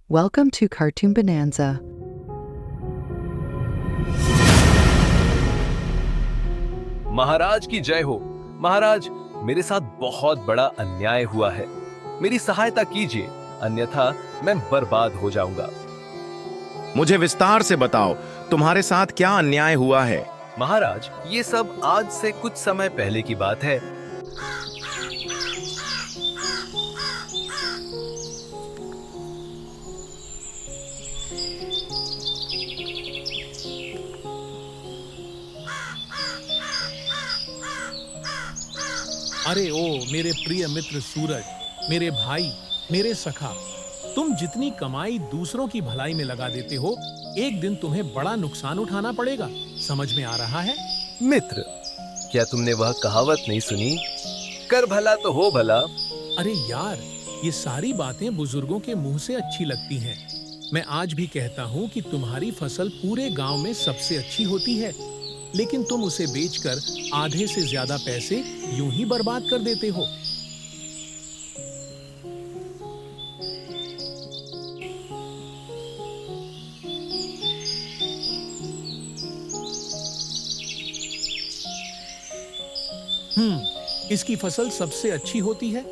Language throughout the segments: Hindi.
Welcome to Cartoon Bonanza. महाराज की जय हो। महाराज, मेरे साथ बहुत बड़ा अन्याय हुआ है। मेरी सहायता कीजिए, अन्यथा मैं बर्बाद हो जाऊंगा। मुझे विस्तार से बताओ, तुम्हारे साथ क्या अन्याय हुआ है? महाराज, ये सब आज से कुछ समय पहले की बात है। अरे ओ मेरे प्रिय मित्र सूरज, मेरे भाई, मेरे सखा, तुम जितनी कमाई दूसरों की भलाई में लगा देते हो, एक दिन तुम्हें बड़ा नुकसान उठाना पड़ेगा। समझ में आ रहा है? मित्र, क्या तुमने वह कहावत नहीं सुनी, कर भला तो हो भला? अरे यार, ये सारी बातें बुजुर्गों के मुंह से अच्छी लगती हैं। मैं आज भी कहता हूँ कि तुम्हारी फसल पूरे गांव में सबसे अच्छी होती है, लेकिन तुम उसे बेचकर आधे से ज्यादा पैसे यूं ही बर्बाद कर देते हो। इसकी फसल सबसे अच्छी होती है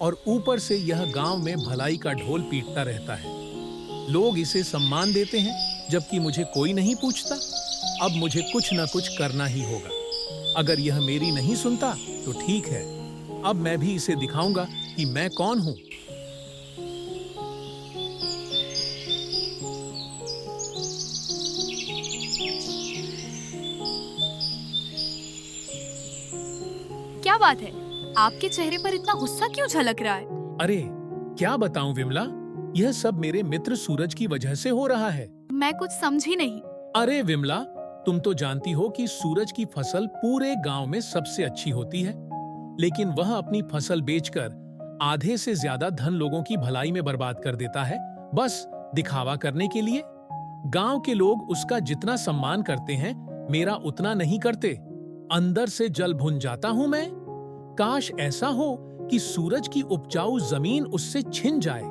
और ऊपर से यह गांव में भलाई का ढोल पीटता रहता है। लोग इसे सम्मान देते हैं, जबकि मुझे कोई नहीं पूछता। अब मुझे कुछ न कुछ करना ही होगा। अगर यह मेरी नहीं सुनता तो ठीक है, अब मैं भी इसे दिखाऊंगा कि मैं कौन हूं। क्या बात है, आपके चेहरे पर इतना गुस्सा क्यों झलक रहा है? अरे क्या बताऊं विमला, यह सब मेरे मित्र सूरज की वजह से हो रहा है। मैं कुछ समझी नहीं। अरे विमला, तुम तो जानती हो कि सूरज की फसल पूरे गांव में सबसे अच्छी होती है, लेकिन वह अपनी फसल बेचकर आधे से ज्यादा धन लोगों की भलाई में बर्बाद कर देता है, बस दिखावा करने के लिए। गांव के लोग उसका जितना सम्मान करते हैं, मेरा उतना नहीं करते। अंदर से जल भुन जाता हूं मैं। काश ऐसा हो कि सूरज की उपजाऊ जमीन उससे छिन जाए,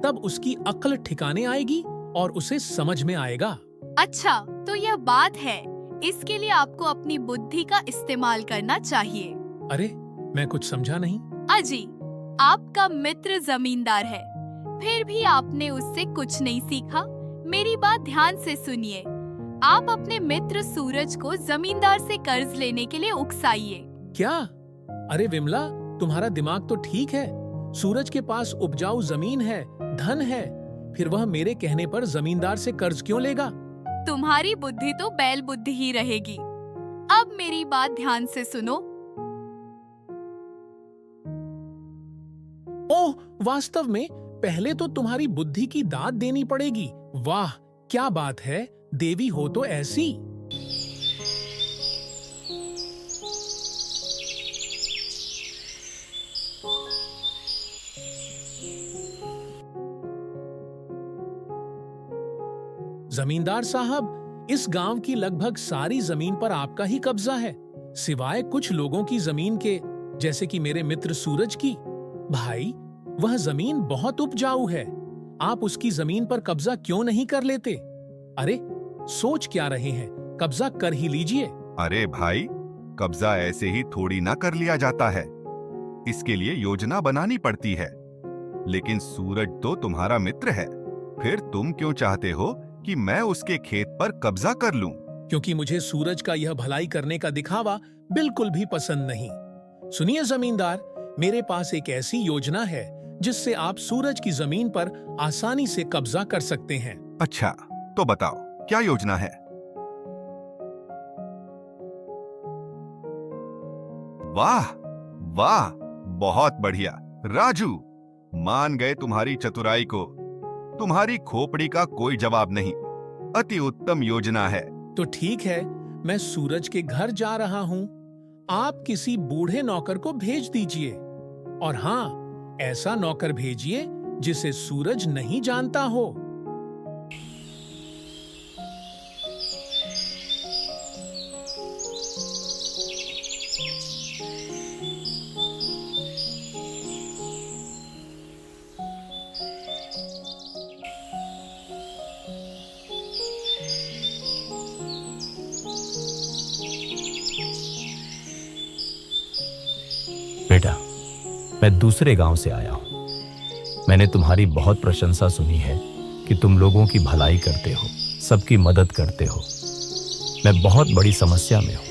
तब उसकी अक्ल ठिकाने आएगी और उसे समझ में आएगा। अच्छा, तो यह बात है। इसके लिए आपको अपनी बुद्धि का इस्तेमाल करना चाहिए। अरे, मैं कुछ समझा नहीं। अजी, आपका मित्र जमींदार है, फिर भी आपने उससे कुछ नहीं सीखा। मेरी बात ध्यान से सुनिए। आप अपने मित्र सूरज को जमींदार से कर्ज लेने के लिए उकसाइए। क्या? अरे विमला, तुम्हारा दिमाग तो ठीक है। सूरज के पास उपजाऊ जमीन है, धन है, फिर वह मेरे कहने पर जमींदार से कर्ज क्यों लेगा? तुम्हारी बुद्धि तो बैल बुद्धि ही रहेगी। अब मेरी बात ध्यान से सुनो। ओह, वास्तव में पहले तो तुम्हारी बुद्धि की दाद देनी पड़ेगी। वाह, क्या बात है, देवी हो तो ऐसी। जमींदार साहब, इस गांव की लगभग सारी जमीन पर आपका ही कब्जा है, सिवाय कुछ लोगों की जमीन के, जैसे कि मेरे मित्र सूरज की। भाई, वह जमीन बहुत उपजाऊ है, आप उसकी जमीन पर कब्जा क्यों नहीं कर लेते? अरे, सोच क्या रहे हैं, कब्जा कर ही लीजिए। अरे भाई, कब्जा ऐसे ही थोड़ी ना कर लिया जाता है, इसके लिए योजना बनानी पड़ती है। लेकिन सूरज तो तुम्हारा मित्र है, फिर तुम क्यों चाहते हो कि मैं उसके खेत पर कब्जा कर लूं? क्योंकि मुझे सूरज का यह भलाई करने का दिखावा बिल्कुल भी पसंद नहीं। सुनिए जमींदार, मेरे पास एक ऐसी योजना है जिससे आप सूरज की जमीन पर आसानी से कब्जा कर सकते हैं। अच्छा, तो बताओ, क्या योजना है? वाह वाह, बहुत बढ़िया राजू, मान गए तुम्हारी चतुराई को। तुम्हारी खोपड़ी का कोई जवाब नहीं, अति उत्तम योजना है। तो ठीक है, मैं सूरज के घर जा रहा हूँ। आप किसी बूढ़े नौकर को भेज दीजिए, और हाँ, ऐसा नौकर भेजिए जिसे सूरज नहीं जानता हो। मैं दूसरे गांव से आया हूं। मैंने तुम्हारी बहुत प्रशंसा सुनी है कि तुम लोगों की भलाई करते हो, सबकी मदद करते हो। मैं बहुत बड़ी समस्या में हूं।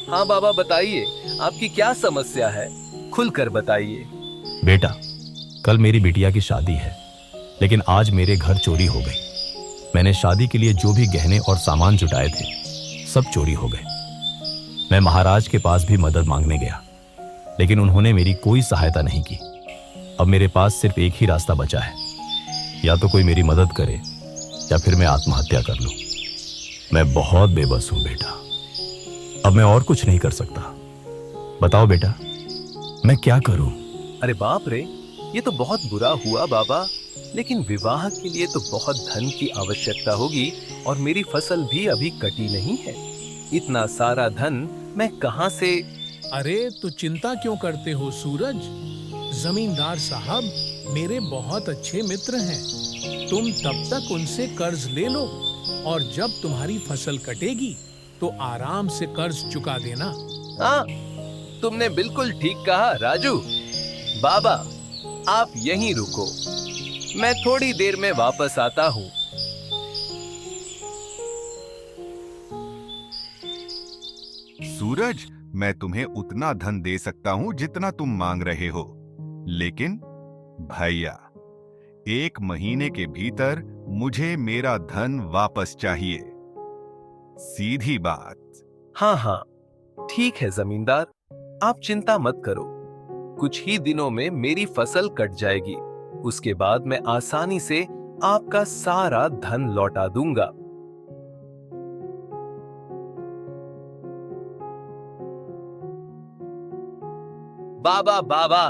हाँ बाबा, बताइए आपकी क्या समस्या है, खुलकर बताइए। बेटा, कल मेरी बिटिया की शादी है, लेकिन आज मेरे घर चोरी हो गई। मैंने शादी के लिए जो भी गहने और सामान जुटाए थे, सब चोरी हो गए। मैं महाराज के पास भी मदद मांगने गया, लेकिन उन्होंने मेरी कोई सहायता नहीं की। अब मेरे पास सिर्फ एक ही रास्ता बचा है, या तो कोई मेरी मदद करे या फिर मैं आत्महत्या कर लूं। मैं बहुत बेबस हूं बेटा, अब मैं और कुछ नहीं कर सकता। बताओ बेटा, मैं क्या करूं? अरे बाप रे, ये तो बहुत बुरा हुआ बाबा, लेकिन विवाह के लिए तो बहुत धन की आवश्यकता होगी और मेरी फसल भी अभी कटी नहीं है। इतना सारा धन मैं कहां से? अरे तो चिंता क्यों करते हो सूरज? जमींदार साहब मेरे बहुत अच्छे मित्र हैं। तुम तब तक उनसे कर्ज ले लो और जब तुम्हारी फसल कटेगी तो आराम से कर्ज चुका देना। हाँ, तुमने बिल्कुल ठीक कहा राजू। बाबा, आप यहीं रुको, मैं थोड़ी देर में वापस आता हूँ। सूरज, मैं तुम्हें उतना धन दे सकता हूं जितना तुम मांग रहे हो, लेकिन भैया, 1 महीने के भीतर मुझे मेरा धन वापस चाहिए। सीधी बात। हाँ हाँ, ठीक है जमींदार, आप चिंता मत करो। कुछ ही दिनों में मेरी फसल कट जाएगी, उसके बाद मैं आसानी से आपका सारा धन लौटा दूंगा। बाबा बाबा,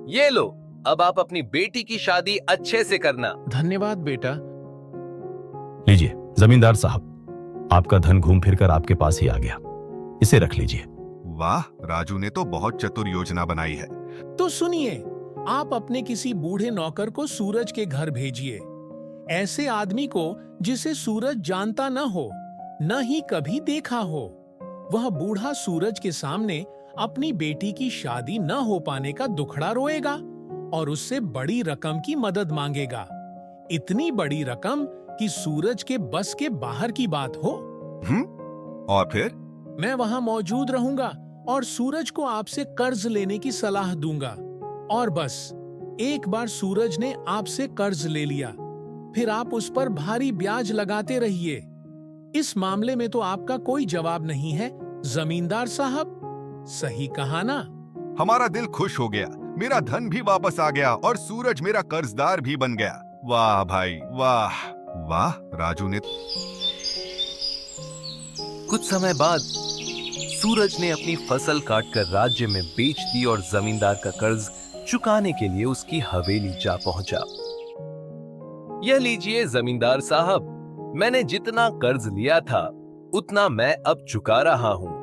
ये लो, अब आप अपनी बेटी की शादी अच्छे से करना। धन्यवाद बेटा। लीजिए जमींदार साहब, आपका धन घूम फिर कर आपके पास ही आ गया। इसे रख लीजिए। वाह, राजू ने तो बहुत चतुर योजना बनाई है। तो सुनिए, आप अपने किसी बूढ़े नौकर को सूरज के घर भेजिए। ऐसे आदमी को जिसे सूरज जानता न हो, न ही कभी देखा हो। वह बूढ़ा सूरज के सामने अपनी बेटी की शादी न हो पाने का दुखड़ा रोएगा और उससे बड़ी रकम की मदद मांगेगा। इतनी बड़ी रकम कि सूरज के बस के बाहर की बात हो। और फिर? मैं वहां मौजूद रहूंगा और सूरज को आपसे कर्ज लेने की सलाह दूंगा। और बस एक बार सूरज ने आपसे कर्ज ले लिया, फिर आप उस पर भारी ब्याज लगाते रहिए। इस मामले में तो आपका कोई जवाब नहीं है जमींदार साहब। सही कहा ना? हमारा दिल खुश हो गया, मेरा धन भी वापस आ गया और सूरज मेरा कर्जदार भी बन गया। वाह भाई वाह वाह। राजू ने कुछ समय बाद सूरज ने अपनी फसल काटकर राज्य में बेच दी और जमींदार का कर्ज चुकाने के लिए उसकी हवेली जा पहुंचा। यह लीजिए जमींदार साहब, मैंने जितना कर्ज लिया था उतना मैं अब चुका रहा हूं,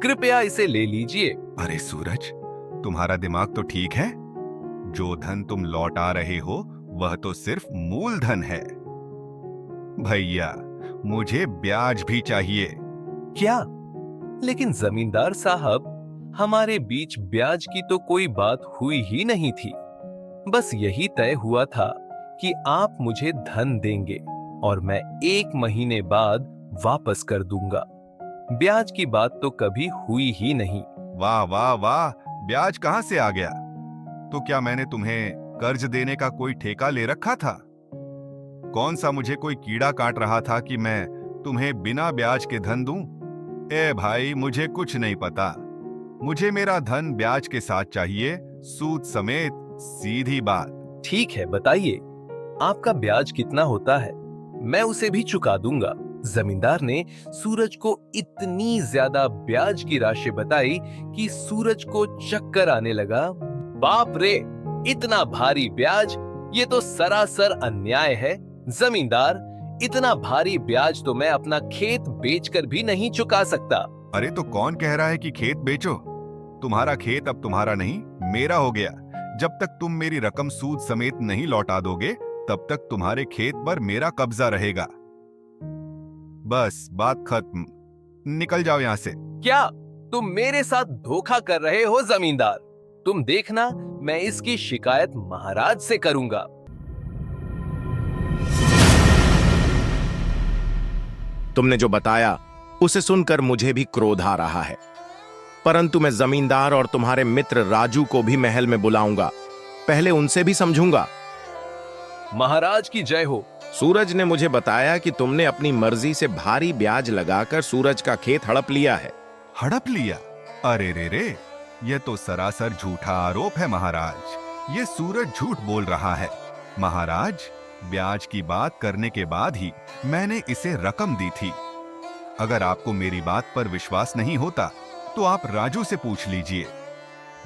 कृपया इसे ले लीजिए। अरे सूरज, तुम्हारा दिमाग तो ठीक है? जो धन तुम लौटा रहे हो वह तो सिर्फ मूलधन है। भैया, मुझे ब्याज भी चाहिए। क्या? लेकिन जमींदार साहब, हमारे बीच ब्याज की तो कोई बात हुई ही नहीं थी। बस यही तय हुआ था कि आप मुझे धन देंगे और मैं 1 महीने बाद वापस कर दूंगा। ब्याज की बात तो कभी हुई ही नहीं। वाह वाह वाह, ब्याज कहां से आ गया? तो क्या मैंने तुम्हें कर्ज देने का कोई ठेका ले रखा था? कौन सा मुझे कोई कीड़ा काट रहा था कि मैं तुम्हें बिना ब्याज के धन दूं? ए भाई, मुझे कुछ नहीं पता। मुझे मेरा धन ब्याज के साथ चाहिए, सूद समेत, सीधी बात। ठीक है, बताइए आपका ब्याज कितना होता है, मैं उसे भी चुका दूंगा। जमींदार ने सूरज को इतनी ज्यादा ब्याज की राशि बताई कि सूरज को चक्कर आने लगा। बाप रे, इतना भारी ब्याज, ये तो सरासर अन्याय है। जमींदार, इतना भारी ब्याज तो मैं अपना खेत बेचकर भी नहीं चुका सकता। अरे तो कौन कह रहा है कि खेत बेचो? तुम्हारा खेत अब तुम्हारा नहीं, मेरा हो गया। जब तक तुम मेरी रकम सूद समेत नहीं लौटा दोगे, तब तक तुम्हारे खेत पर मेरा कब्जा रहेगा। बस बात खत्म, निकल जाओ यहां से। क्या तुम मेरे साथ धोखा कर रहे हो जमींदार? तुम देखना, मैं इसकी शिकायत महाराज से करूंगा। तुमने जो बताया उसे सुनकर मुझे भी क्रोध आ रहा है, परंतु मैं जमींदार और तुम्हारे मित्र राजू को भी महल में बुलाऊंगा। पहले उनसे भी समझूंगा। महाराज की जय हो। सूरज ने मुझे बताया कि तुमने अपनी मर्जी से भारी ब्याज लगाकर सूरज का खेत हड़प लिया है। हड़प लिया? अरे रे, यह तो सरासर झूठा आरोप है महाराज। ये सूरज झूठ बोल रहा है। महाराज, ब्याज की बात करने के बाद ही मैंने इसे रकम दी थी। अगर आपको मेरी बात पर विश्वास नहीं होता तो आप राजू से पूछ लीजिए।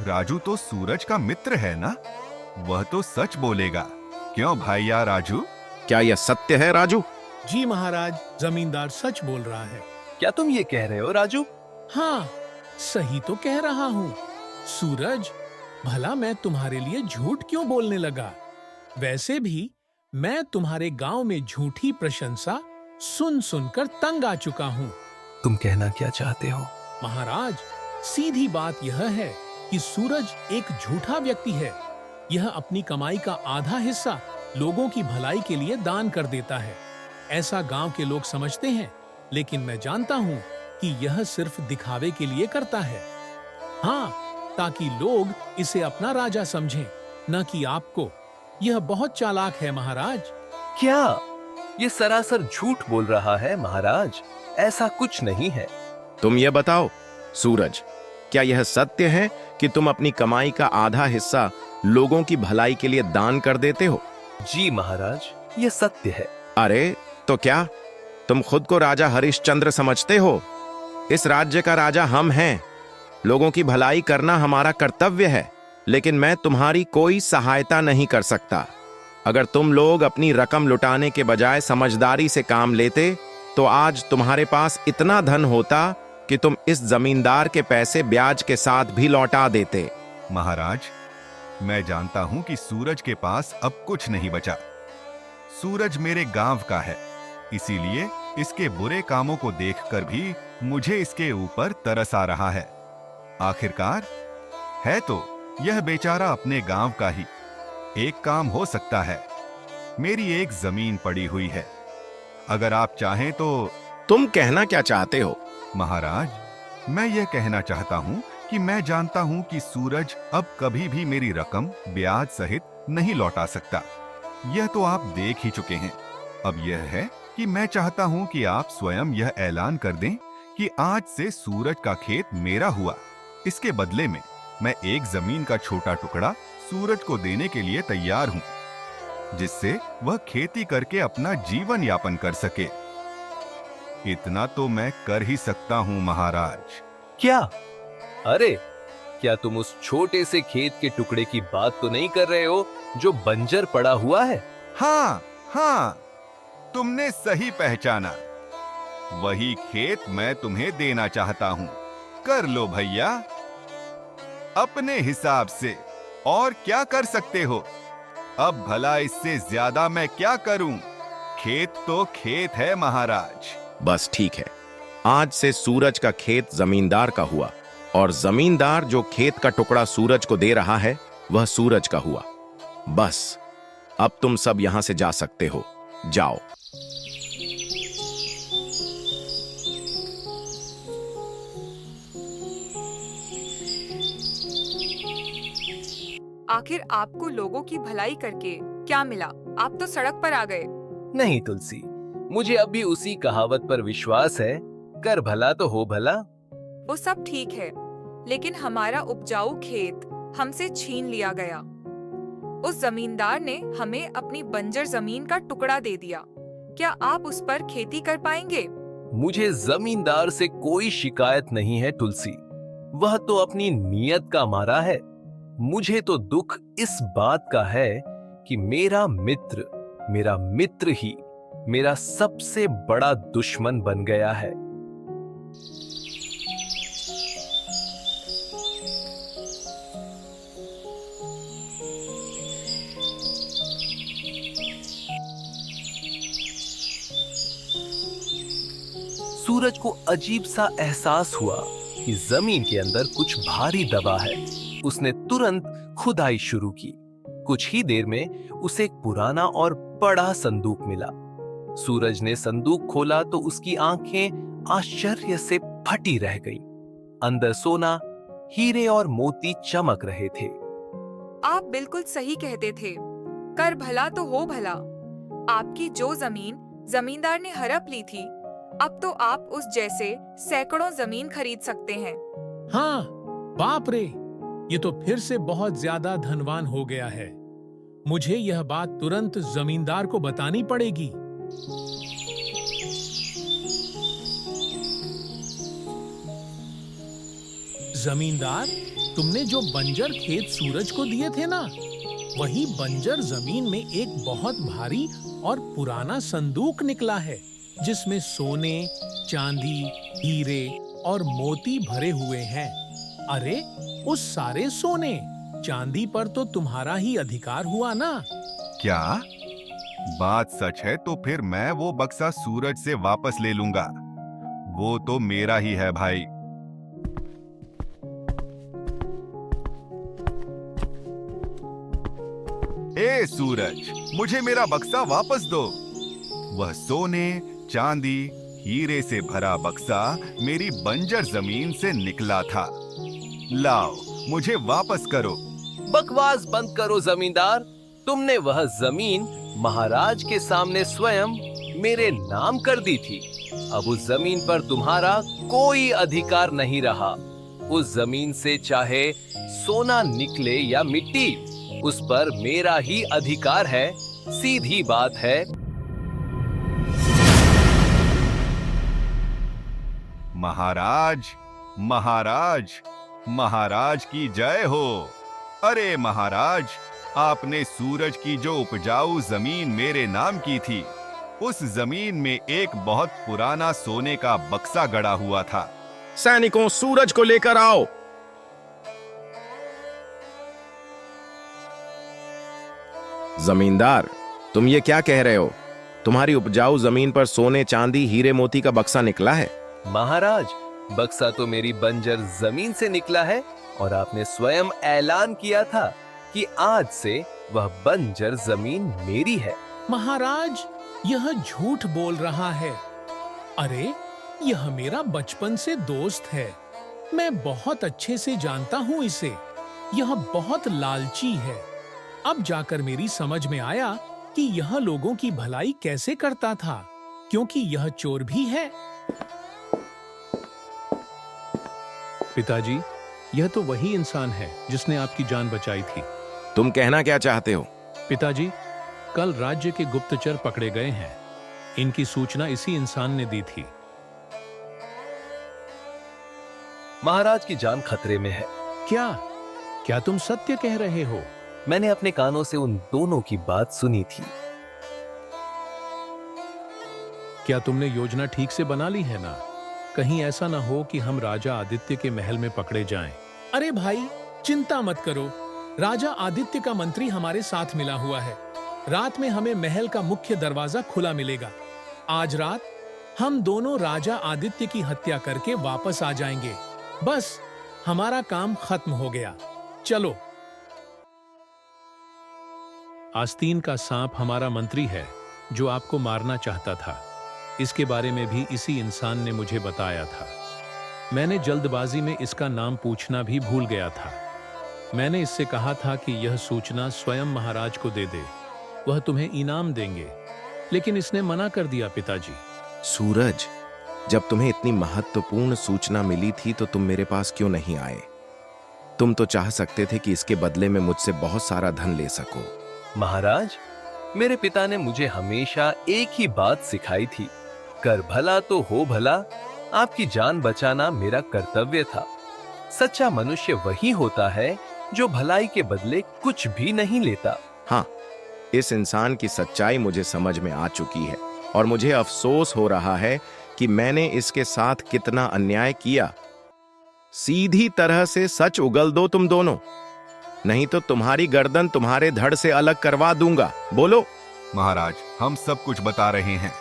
राजू तो सूरज का मित्र है ना, वह तो सच बोलेगा। क्यों भैया राजू? क्या यह सत्य है राजू? जी महाराज, जमींदार सच बोल रहा है। क्या तुम ये कह रहे हो राजू? हाँ, सही तो कह रहा हूँ। सूरज, भला मैं तुम्हारे लिए झूठ क्यों बोलने लगा? वैसे भी मैं तुम्हारे गांव में झूठी प्रशंसा सुन सुनकर तंग आ चुका हूँ। तुम कहना क्या चाहते हो? महाराज, सीधी बात यह है कि सूरज एक झूठा व्यक्ति है। यह अपनी कमाई का आधा हिस्सा लोगों की भलाई के लिए दान कर देता है। ऐसा गांव के लोग समझते हैं, लेकिन मैं जानता हूँ कि यह सिर्फ दिखावे के लिए करता है। हाँ, ताकि लोग इसे अपना राजा समझें, न कि आपको। यह बहुत चालाक है महाराज। क्या ये सरासर झूठ बोल रहा है महाराज? ऐसा कुछ नहीं है। तुम ये बताओ सूरज, क्या यह सत्य है कि तुम अपनी कमाई का आधा हिस्सा लोगों की भलाई के लिए दान कर देते हो? जी महाराज, ये सत्य है। अरे तो क्या तुम खुद को राजा हरिश्चंद्र समझते हो? इस राज्य का राजा हम हैं। लोगों की भलाई करना हमारा कर्तव्य है, लेकिन मैं तुम्हारी कोई सहायता नहीं कर सकता। अगर तुम लोग अपनी रकम लुटाने के बजाय समझदारी से काम लेते तो आज तुम्हारे पास इतना धन होता कि तुम इस जमींदार के पैसे ब्याज के साथ भी लौटा देते। महाराज, मैं जानता हूं कि सूरज के पास अब कुछ नहीं बचा। सूरज मेरे गांव का है, इसीलिए इसके बुरे कामों को देखकर भी मुझे इसके ऊपर तरस आ रहा है। आखिरकार है तो यह बेचारा अपने गांव का ही। एक काम हो सकता है, मेरी एक जमीन पड़ी हुई है, अगर आप चाहें तो। तुम कहना क्या चाहते हो? महाराज, मैं यह कहना चाहता हूं कि मैं जानता हूं कि सूरज अब कभी भी मेरी रकम ब्याज सहित नहीं लौटा सकता। यह तो आप देख ही चुके हैं। अब यह है कि मैं चाहता हूं कि आप स्वयं यह ऐलान कर दें कि आज से सूरज का खेत मेरा हुआ। इसके बदले में मैं एक जमीन का छोटा टुकड़ा सूरज को देने के लिए तैयार हूं, जिससे वह खेती करके अपना जीवन यापन कर सके। इतना तो मैं कर ही सकता हूं महाराज। क्या? अरे, क्या तुम उस छोटे से खेत के टुकड़े की बात तो नहीं कर रहे हो जो बंजर पड़ा हुआ है? हाँ हाँ, तुमने सही पहचाना। वही खेत मैं तुम्हें देना चाहता हूं। कर लो भैया, अपने हिसाब से। और क्या कर सकते हो? अब भला इससे ज्यादा मैं क्या करूं? खेत तो खेत है महाराज। बस ठीक है, आज से सूरज का खेत जमींदार का हुआ, और जमींदार जो खेत का टुकड़ा सूरज को दे रहा है वह सूरज का हुआ। बस अब तुम सब यहां से जा सकते हो, जाओ। आखिर आपको लोगों की भलाई करके क्या मिला? आप तो सड़क पर आ गए। नहीं तुलसी, मुझे अब भी उसी कहावत पर विश्वास है, कर भला तो हो भला। वो सब ठीक है, लेकिन हमारा उपजाऊ खेत हमसे छीन लिया गया। उस जमींदार ने हमें अपनी बंजर जमीन का टुकड़ा दे दिया। क्या आप उस पर खेती कर पाएंगे? मुझे जमींदार से कोई शिकायत नहीं है तुलसी, वह तो अपनी नीयत का मारा है। मुझे तो दुख इस बात का है कि मेरा मित्र ही मेरा सबसे बड़ा दुश्मन बन गया है। सूरज को अजीब सा एहसास हुआ कि जमीन के अंदर कुछ भारी दबा है। उसने तुरंत खुदाई शुरू की। कुछ ही देर में उसे एक पुराना और बड़ा संदूक मिला। सूरज ने संदूक खोला तो उसकी आंखें आश्चर्य से फटी रह गईं। अंदर सोना, हीरे और मोती चमक रहे थे। आप बिल्कुल सही कहते थे। कर भला तो हो भला। आपकी जो जमीन जमींदार ने हड़प ली थी, अब तो आप उस जैसे सैकड़ों जमीन खरीद सकते हैं। हाँ, बाप रे, ये तो फिर से बहुत ज्यादा धनवान हो गया है। मुझे यह बात तुरंत जमींदार को बतानी पड़ेगी। जमींदार, तुमने जो बंजर खेत सूरज को दिए थे ना, वही बंजर जमीन में एक बहुत भारी और पुराना संदूक निकला है, जिसमें सोने, चांदी, हीरे और मोती भरे हुए हैं। अरे, उस सारे सोने, चांदी पर तो तुम्हारा ही अधिकार हुआ ना? क्या बात सच है? तो फिर मैं वो बक्सा सूरज से वापस ले लूंगा। वो तो मेरा ही है भाई। ए सूरज, मुझे मेरा बक्सा वापस दो। वह सोने, चांदी, हीरे से भरा बक्सा मेरी बंजर जमीन से निकला था। लाओ, मुझे वापस करो। बकवास बंद करो जमींदार। तुमने वह जमीन महाराज के सामने स्वयं मेरे नाम कर दी थी। अब उस जमीन पर तुम्हारा कोई अधिकार नहीं रहा। उस जमीन से चाहे सोना निकले या मिट्टी, उस पर मेरा ही अधिकार है। सीधी बात है। महाराज, महाराज, महाराज की जय हो। अरे महाराज, आपने सूरज की जो उपजाऊ जमीन मेरे नाम की थी, उस जमीन में एक बहुत पुराना सोने का बक्सा गड़ा हुआ था। सैनिकों, सूरज को लेकर आओ। जमींदार, तुम ये क्या कह रहे हो? तुम्हारी उपजाऊ जमीन पर सोने, चांदी, हीरे मोती का बक्सा निकला है। महाराज, बक्सा तो मेरी बंजर जमीन से निकला है और आपने स्वयं ऐलान किया था कि आज से वह बंजर जमीन मेरी है। महाराज, यह झूठ बोल रहा है। अरे, यह मेरा बचपन से दोस्त है। मैं बहुत अच्छे से जानता हूँ इसे। यह बहुत लालची है। अब जाकर मेरी समझ में आया कि यह लोगों की भलाई कैसे करता था, क्योंकि यह चोर भी है। पिताजी, यह तो वही इंसान है जिसने आपकी जान बचाई थी। तुम कहना क्या चाहते हो? पिताजी, कल राज्य के गुप्तचर पकड़े गए हैं। इनकी सूचना इसी इंसान ने दी थी। महाराज की जान खतरे में है। क्या क्या तुम सत्य कह रहे हो? मैंने अपने कानों से उन दोनों की बात सुनी थी। क्या तुमने योजना ठीक से बना ली है ना? कहीं ऐसा ना हो कि हम राजा आदित्य के महल में पकड़े जाएं। अरे भाई, चिंता मत करो। राजा आदित्य का मंत्री हमारे साथ मिला हुआ है। रात में हमें महल का मुख्य दरवाजा खुला मिलेगा। आज रात हम दोनों राजा आदित्य की हत्या करके वापस आ जाएंगे। बस, हमारा काम खत्म हो गया। चलो। आस्तीन का सांप हमारा मंत्री है, जो आपको मारना चाहता था। इसके बारे में भी इसी इंसान ने मुझे बताया था। मैंने जल्दबाजी में इसका नाम पूछना भी भूल गया था। मैंने इससे कहा था कि यह सूचना स्वयं महाराज को दे दे, वह तुम्हें इनाम देंगे, लेकिन इसने मना कर दिया। पिताजी, सूरज, जब तुम्हें इतनी महत्वपूर्ण सूचना मिली थी तो तुम मेरे पास क्यों नहीं आए? तुम तो चाह सकते थे कि इसके बदले में मुझसे बहुत सारा धन ले सको। महाराज, मेरे पिता ने मुझे हमेशा एक ही बात सिखाई थी, कर भला तो हो भला। आपकी जान बचाना मेरा कर्तव्य था। सच्चा मनुष्य वही होता है जो भलाई के बदले कुछ भी नहीं लेता। हाँ, इस इंसान की सच्चाई मुझे समझ में आ चुकी है और मुझे अफसोस हो रहा है कि मैंने इसके साथ कितना अन्याय किया। सीधी तरह से सच उगल दो तुम दोनों, नहीं तो तुम्हारी गर्दन तुम्हारे धड़ से अलग करवा दूंगा। बोलो। महाराज, हम सब कुछ बता रहे हैं।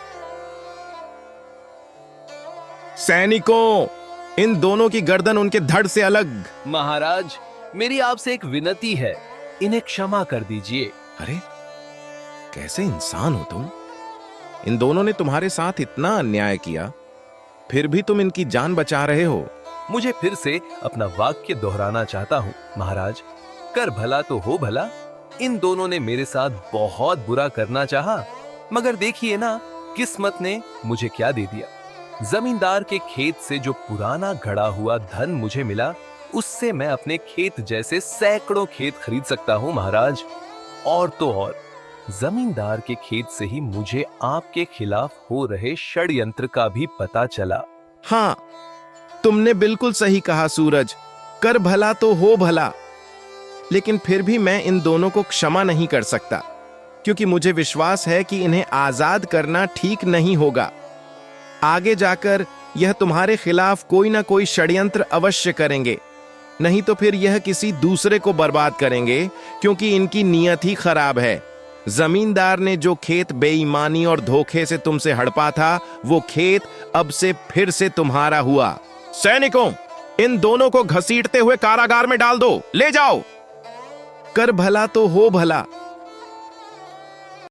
सैनिकों, इन दोनों की गर्दन उनके धड़ से अलग। महाराज, मेरी आपसे एक विनती है, इन्हें क्षमा कर दीजिए। अरे कैसे इंसान हो तुम। इन दोनों ने तुम्हारे साथ इतना अन्याय किया, फिर भी तुम इनकी जान बचा रहे हो। मुझे फिर से अपना वाक्य दोहराना चाहता हूँ महाराज, कर भला तो हो भला। इन दोनों ने मेरे साथ बहुत बुरा करना चाहा, मगर देखिए ना किस्मत ने मुझे क्या दे दिया। जमींदार के खेत से जो पुराना घड़ा हुआ धन मुझे मिला, उससे मैं अपने खेत जैसे सैकड़ों खेत खरीद सकता हूँ महाराज। और तो और जमींदार के खेत से ही मुझे आपके खिलाफ हो रहे षड्यंत्र का भी पता चला। हाँ, तुमने बिल्कुल सही कहा सूरज, कर भला तो हो भला। लेकिन फिर भी मैं इन दोनों को क्षमा नहीं कर सकता, क्योंकि मुझे विश्वास है कि इन्हें आजाद करना ठीक नहीं होगा। आगे जाकर यह तुम्हारे खिलाफ कोई ना कोई षड्यंत्र अवश्य करेंगे, नहीं तो फिर यह किसी दूसरे को बर्बाद करेंगे, क्योंकि इनकी नीयत ही खराब है। जमींदार ने जो खेत बेईमानी और धोखे से तुमसे हड़पा था, वो खेत अब से फिर से तुम्हारा हुआ। सैनिकों, इन दोनों को घसीटते हुए कारागार में डाल दो, ले जाओ। कर भला तो हो भला।